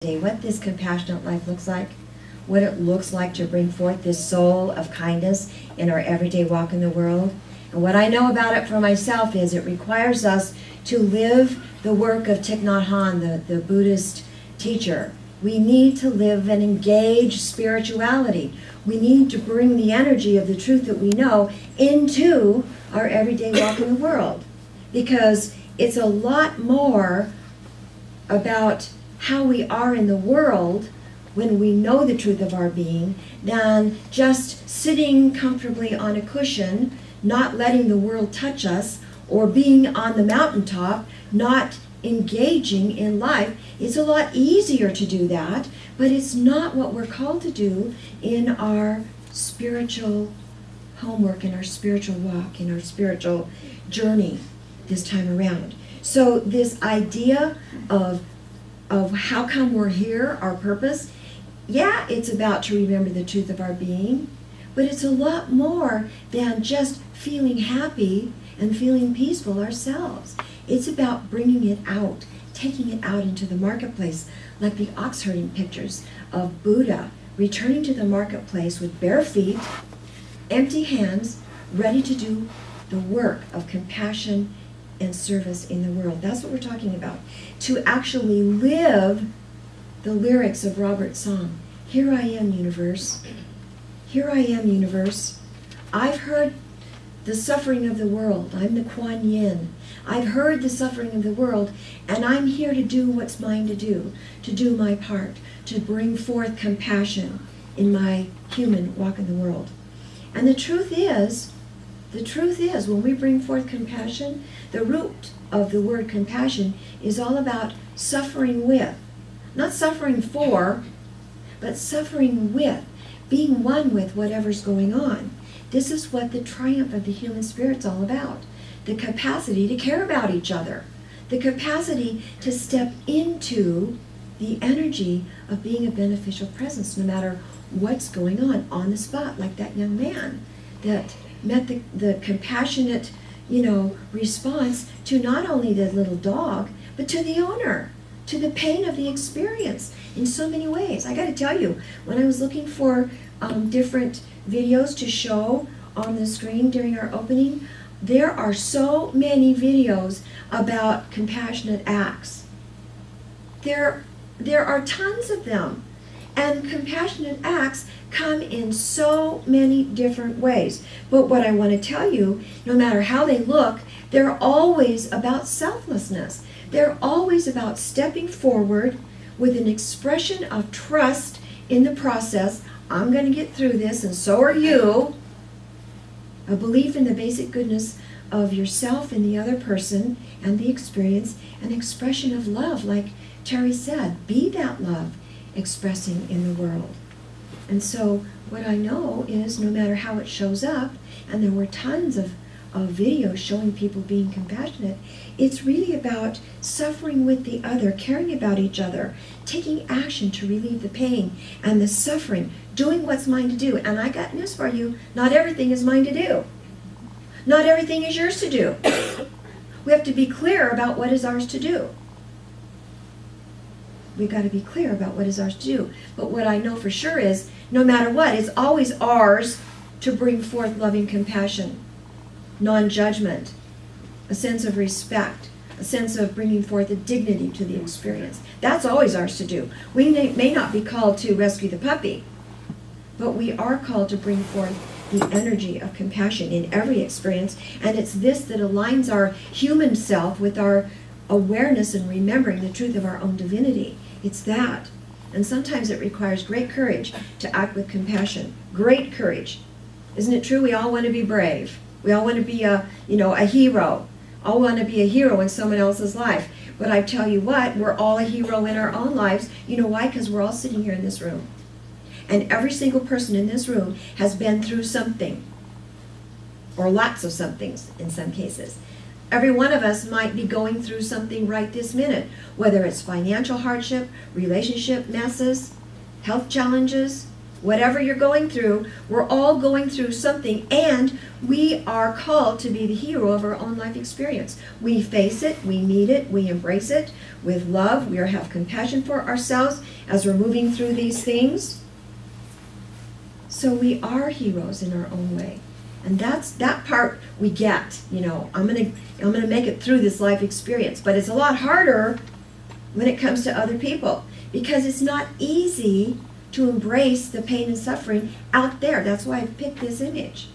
what this compassionate life looks like, what it looks like to bring forth this soul of kindness in our everyday walk in the world. And what I know about it for myself is it requires us to live the work of Thich Nhat Hanh, the Buddhist teacher. We need to live and engage spirituality. We need to bring the energy of the truth that we know into our everyday walk in the world. Because it's a lot more about how we are in the world when we know the truth of our being than just sitting comfortably on a cushion, not letting the world touch us, or being on the mountaintop, not engaging in life. It's a lot easier to do that, but it's not what we're called to do in our spiritual homework, in our spiritual walk, in our spiritual journey this time around. So this idea of how come we're here, our purpose, yeah, it's about to remember the truth of our being, but it's a lot more than just feeling happy and feeling peaceful ourselves. It's about bringing it out, taking it out into the marketplace, like the ox herding pictures of Buddha returning to the marketplace with bare feet, empty hands, ready to do the work of compassion and service in the world. That's what we're talking about. To actually live the lyrics of Robert's song. Here I am, universe. Here I am, universe. I've heard the suffering of the world. I'm the Kuan Yin. I've heard the suffering of the world, and I'm here to do what's mine to do my part, to bring forth compassion in my human walk in the world. And the truth is, when we bring forth compassion, the root of the word compassion is all about suffering with. Not suffering for, but suffering with, being one with whatever's going on. This is what the triumph of the human spirit's all about. The capacity to care about each other. The capacity to step into the energy of being a beneficial presence, no matter what's going on the spot, like that young man that met the compassionate, response to not only the little dog, but to the owner, to the pain of the experience in so many ways. I got to tell you, when I was looking for different videos to show on the screen during our opening, there are so many videos about compassionate acts. There are tons of them. And compassionate acts come in so many different ways. But what I want to tell you, no matter how they look, they're always about selflessness. They're always about stepping forward with an expression of trust in the process. I'm going to get through this, and so are you. A belief in the basic goodness of yourself and the other person and the experience, an expression of love, like Terry said, be that love expressing in the world. And so what I know is no matter how it shows up, and there were tons of videos showing people being compassionate, it's really about suffering with the other, caring about each other, taking action to relieve the pain and the suffering, doing what's mine to do. And I got news for you, not everything is mine to do. Not everything is yours to do. We have to be clear about what is ours to do. We've got to be clear about what is ours to do. But what I know for sure is, no matter what, it's always ours to bring forth loving compassion, non-judgment, a sense of respect, a sense of bringing forth a dignity to the experience. That's always ours to do. We may not be called to rescue the puppy, but we are called to bring forth the energy of compassion in every experience. And it's this that aligns our human self with our awareness and remembering the truth of our own divinity. It's that. And sometimes it requires great courage to act with compassion. Great courage. Isn't it true? We all want to be brave. We all want to be a hero. All want to be a hero in someone else's life. But I tell you what, we're all a hero in our own lives. You know why? Because we're all sitting here in this room. And every single person in this room has been through something. Or lots of somethings in some cases. Every one of us might be going through something right this minute, whether it's financial hardship, relationship messes, health challenges, Whatever you're going through, we're all going through something, and we are called to be the hero of our own life experience. We face it, we meet it, we embrace it with love. We have compassion for ourselves as we're moving through these things. So we are heroes in our own way. And that part we get, I'm gonna make it through this life experience. But it's a lot harder when it comes to other people, because it's not easy to embrace the pain and suffering out there. That's why I picked this image.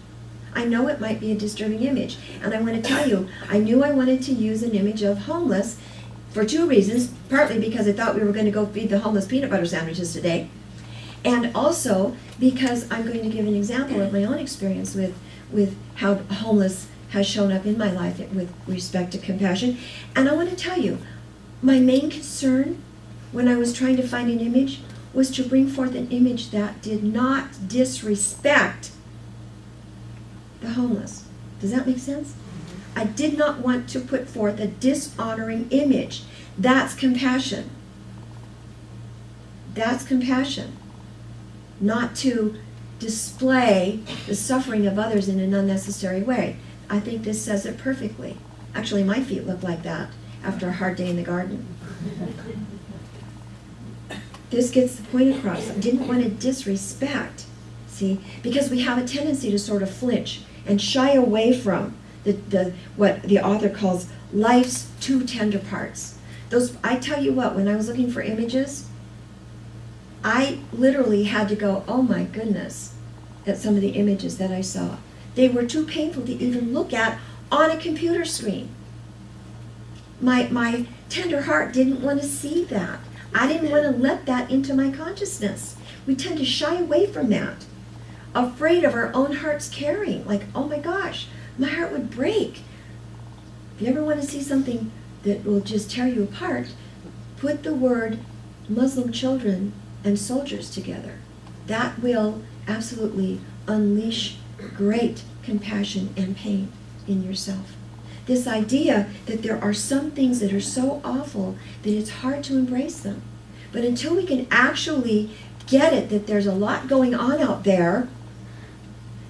I know it might be a disturbing image, and I want to tell you, I knew I wanted to use an image of homeless for two reasons. Partly because I thought we were going to go feed the homeless peanut butter sandwiches today, and also because I'm going to give an example of my own experience with how homeless has shown up in my life with respect to compassion. And I want to tell you, my main concern when I was trying to find an image was to bring forth an image that did not disrespect the homeless. Does that make sense? I did not want to put forth a dishonoring image. That's compassion. That's compassion. Not to display the suffering of others in an unnecessary way. I think this says it perfectly. Actually, my feet look like that after a hard day in the garden. This gets the point across. I didn't want to disrespect, see, because we have a tendency to sort of flinch and shy away from what the author calls life's two tender parts. I tell you what, when I was looking for images, I literally had to go, oh my goodness, at some of the images that I saw. They were too painful to even look at on a computer screen. My tender heart didn't want to see that. I didn't want to let that into my consciousness. We tend to shy away from that, afraid of our own hearts caring. Like, oh my gosh, my heart would break. If you ever want to see something that will just tear you apart, put the word Muslim children and soldiers together. That will absolutely unleash great compassion and pain in yourself. This idea that there are some things that are so awful that it's hard to embrace them. But until we can actually get it, that there's a lot going on out there,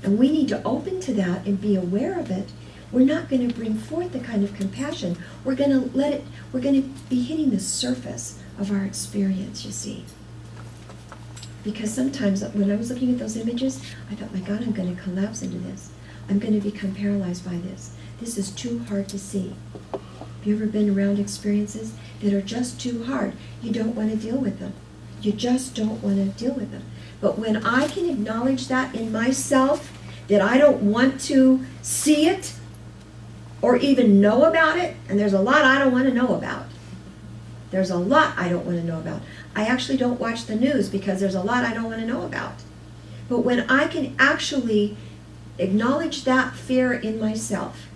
and we need to open to that and be aware of it, we're not going to bring forth the kind of compassion. We're going to be hitting the surface of our experience, you see. Because sometimes when I was looking at those images, I thought, my God, I'm going to collapse into this. I'm going to become paralyzed by this. This is too hard to see. Have you ever been around experiences that are just too hard? You don't want to deal with them. You just don't want to deal with them. But when I can acknowledge that in myself, that I don't want to see it or even know about it, and there's a lot I don't want to know about. There's a lot I don't want to know about. I actually don't watch the news because there's a lot I don't want to know about. But when I can actually acknowledge that fear in myself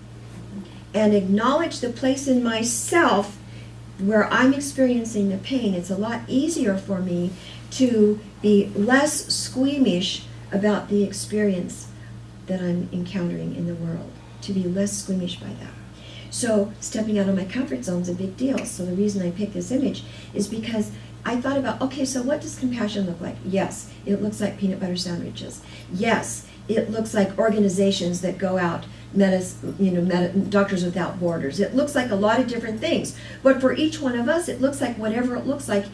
and acknowledge the place in myself where I'm experiencing the pain, it's a lot easier for me to be less squeamish about the experience that I'm encountering in the world, to be less squeamish by that. So stepping out of my comfort zone is a big deal. So the reason I picked this image is because I thought about, okay, so what does compassion look like? Yes, it looks like peanut butter sandwiches. Yes, it looks like organizations that go out, Doctors Without Borders. It looks like a lot of different things. But for each one of us, it looks like whatever it looks like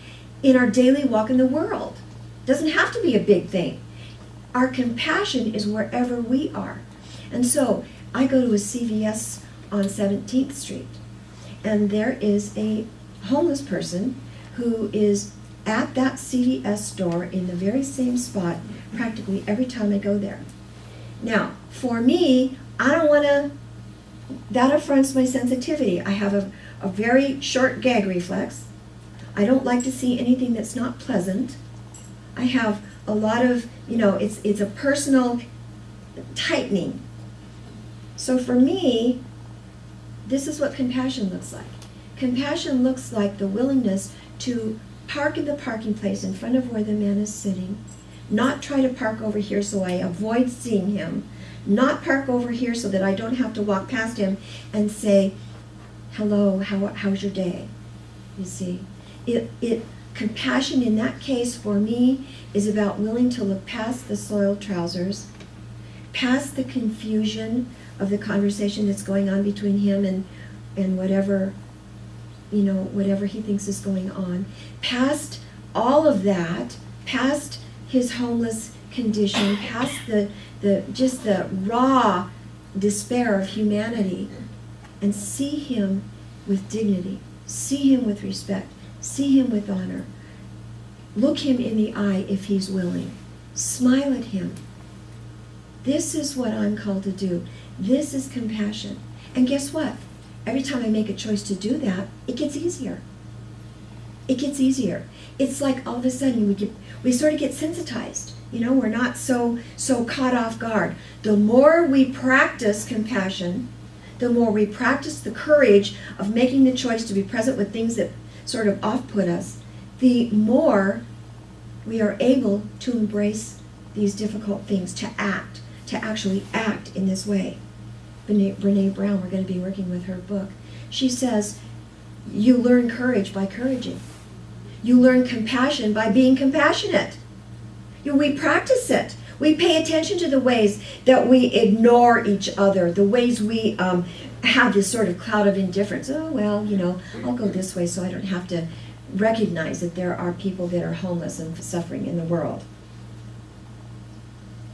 in our daily walk in the world. It doesn't have to be a big thing. Our compassion is wherever we are. And so I go to a CVS on 17th Street, and there is a homeless person who is at that CVS store in the very same spot practically every time I go there. Now, for me, I don't want to, that affronts my sensitivity. I have a very short gag reflex. I don't like to see anything that's not pleasant. I have a lot of, it's a personal tightening. So for me, this is what compassion looks like. Compassion looks like the willingness to park in the parking place in front of where the man is sitting, not try to park over here so I avoid seeing him, not park over here so that I don't have to walk past him and say, hello, how's your day? You see, Compassion in that case for me is about willing to look past the soiled trousers, past the confusion of the conversation that's going on between him and whatever, whatever he thinks is going on, past all of that, past his homeless condition, past just the raw despair of humanity, and see him with dignity, see him with respect, see him with honor. Look him in the eye if he's willing. Smile at him. This is what I'm called to do. This is compassion. And guess what? Every time I make a choice to do that, it gets easier. It gets easier. It's like all of a sudden we sort of get sensitized. We're not so caught off guard. The more we practice compassion, the more we practice the courage of making the choice to be present with things that sort of off-put us, the more we are able to embrace these difficult things, to actually act in this way. Brene Brown, we're going to be working with her book. She says, you learn courage by couraging. You learn compassion by being compassionate. We practice it. We pay attention to the ways that we ignore each other, the ways we have this sort of cloud of indifference. Oh, well, I'll go this way so I don't have to recognize that there are people that are homeless and suffering in the world.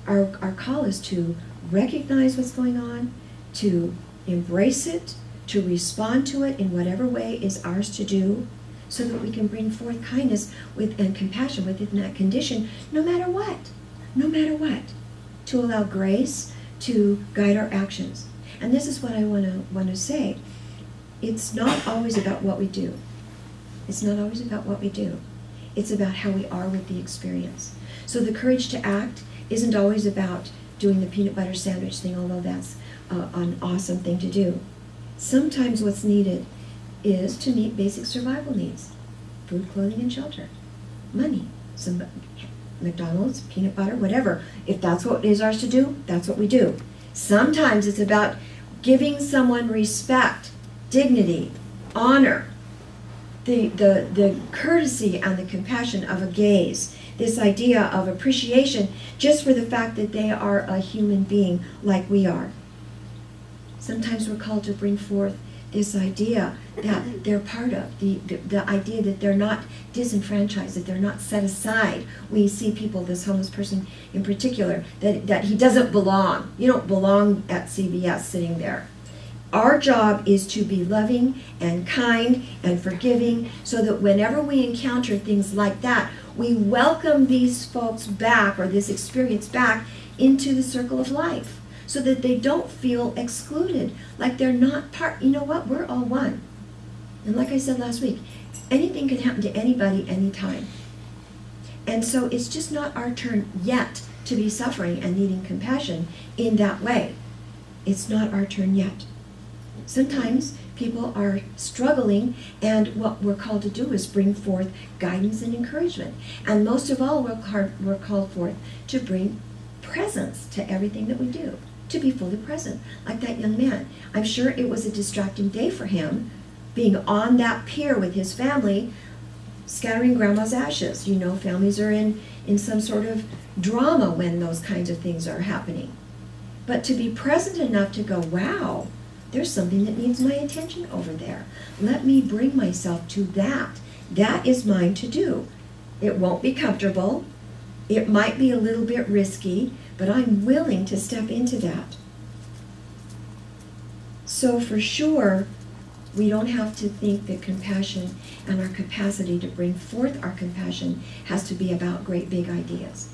Our call is to recognize what's going on, to embrace it, to respond to it in whatever way is ours to do, so that we can bring forth kindness and compassion within that condition, no matter what, to allow grace to guide our actions. And this is what I want to say. It's not always about what we do. It's not always about what we do. It's about how we are with the experience. So the courage to act isn't always about doing the peanut butter sandwich thing, although that's an awesome thing to do. Sometimes what's needed is to meet basic survival needs: food, clothing, and shelter, money, some McDonald's, peanut butter, whatever. If that's what is ours to do, that's what we do. Sometimes it's about giving someone respect, dignity, honor, the courtesy and the compassion of a gaze, this idea of appreciation just for the fact that they are a human being like we are. Sometimes we're called to bring forth this idea that they're part of, the idea that they're not disenfranchised, that they're not set aside. We see people, this homeless person in particular, that he doesn't belong. You don't belong at CVS sitting there. Our job is to be loving and kind and forgiving, so that whenever we encounter things like that, we welcome these folks back, or this experience back, into the circle of life, so that they don't feel excluded, like they're not part. You know what? We're all one. And like I said last week, anything can happen to anybody anytime. And so it's just not our turn yet to be suffering and needing compassion in that way. It's not our turn yet. Sometimes people are struggling, and what we're called to do is bring forth guidance and encouragement. And most of all, we're called forth to bring presence to everything that we do, to be fully present, like that young man. I'm sure it was a distracting day for him, being on that pier with his family, scattering grandma's ashes. Families are in some sort of drama when those kinds of things are happening. But to be present enough to go, wow, there's something that needs my attention over there. Let me bring myself to that. That is mine to do. It won't be comfortable. It might be a little bit risky, but I'm willing to step into that. So for sure, we don't have to think that compassion and our capacity to bring forth our compassion has to be about great big ideas.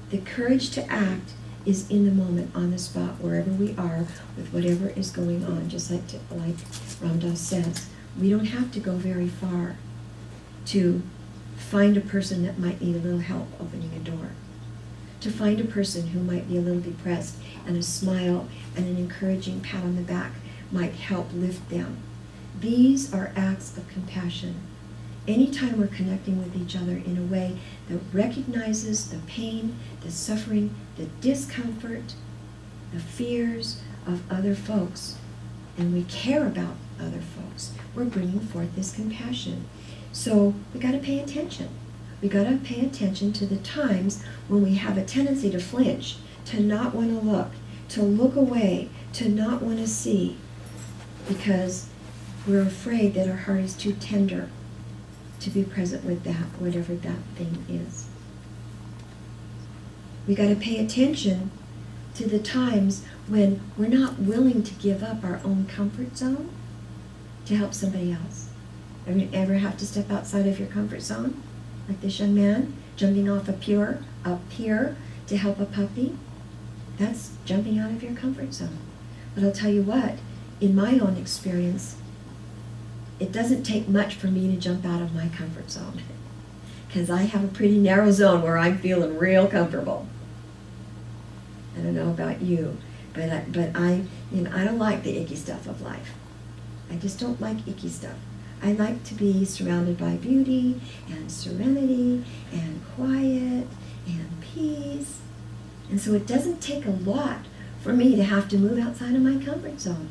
The courage to act is in the moment, on the spot, wherever we are, with whatever is going on, just like Ram Dass says. We don't have to go very far to find a person that might need a little help opening a door, to find a person who might be a little depressed, and a smile and an encouraging pat on the back might help lift them. These are acts of compassion. Anytime we're connecting with each other in a way that recognizes the pain, the suffering, the discomfort, the fears of other folks, and we care about other folks, we're bringing forth this compassion. So we got to pay attention. We got to pay attention to the times when we have a tendency to flinch, to not want to look away, to not want to see, because we're afraid that our heart is too tender to be present with that, whatever that thing is. We got to pay attention to the times when we're not willing to give up our own comfort zone to help somebody else. Ever have to step outside of your comfort zone? Like this young man jumping off a pier to help a puppy? That's jumping out of your comfort zone. But I'll tell you what, in my own experience, it doesn't take much for me to jump out of my comfort zone, because I have a pretty narrow zone where I'm feeling real comfortable. I don't know about you, but I don't like the icky stuff of life. I just don't like icky stuff. I like to be surrounded by beauty and serenity and quiet and peace. And so it doesn't take a lot for me to have to move outside of my comfort zone.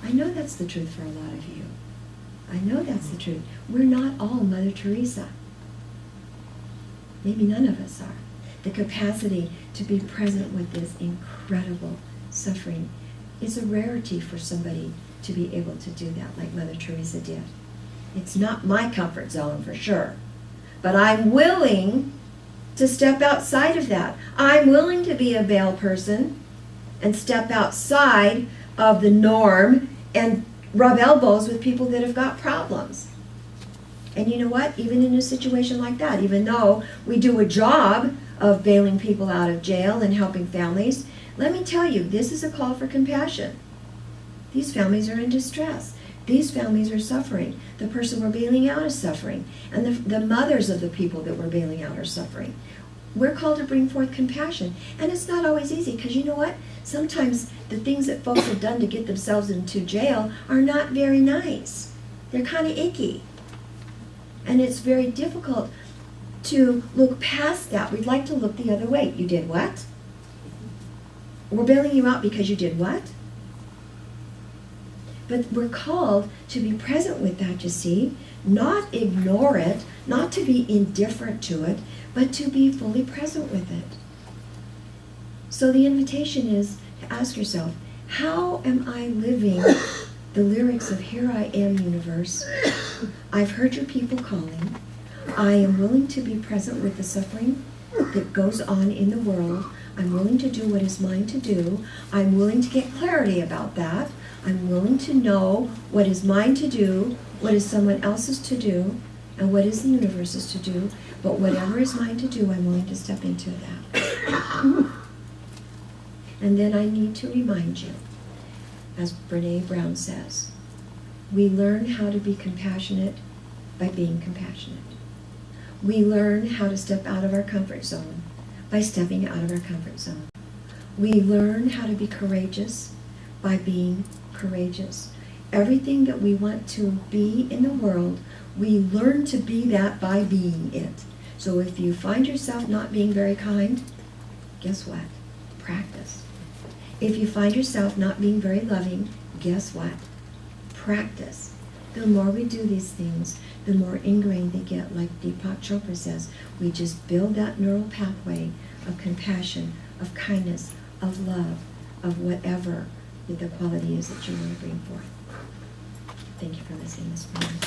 I know that's the truth for a lot of you. I know that's the truth. We're not all Mother Teresa. Maybe none of us are. The capacity to be present with this incredible suffering is a rarity for somebody to be able to do that like Mother Teresa did. It's not my comfort zone for sure, but I'm willing to step outside of that. I'm willing to be a veiled person and step outside of the norm and rub elbows with people that have got problems. And you know what? Even in a situation like that, even though we do a job of bailing people out of jail and helping families, let me tell you, this is a call for compassion. These families are in distress. These families are suffering. The person we're bailing out is suffering. And the mothers of the people that we're bailing out are suffering. We're called to bring forth compassion. And it's not always easy, because you know what? Sometimes the things that folks have done to get themselves into jail are not very nice. They're kind of icky. And it's very difficult to look past that. We'd like to look the other way. You did what? We're bailing you out because you did what? But we're called to be present with that, you see, not ignore it, not to be indifferent to it, but to be fully present with it. So the invitation is to ask yourself, how am I living the lyrics of Here I Am, Universe? I've heard your people calling. I am willing to be present with the suffering that goes on in the world. I'm willing to do what is mine to do. I'm willing to get clarity about that. I'm willing to know what is mine to do, what is someone else's to do, and what is the universe's to do. But whatever is mine to do, I'm willing to step into that. And then I need to remind you, as Brene Brown says, we learn how to be compassionate by being compassionate. We learn how to step out of our comfort zone by stepping out of our comfort zone. We learn how to be courageous by being courageous. Everything that we want to be in the world, we learn to be that by being it. So if you find yourself not being very kind, guess what? Practice. If you find yourself not being very loving, guess what? Practice. The more we do these things, the more ingrained they get. Like Deepak Chopra says, we just build that neural pathway of compassion, of kindness, of love, of whatever the quality is that you want to bring forth. Thank you for listening this morning.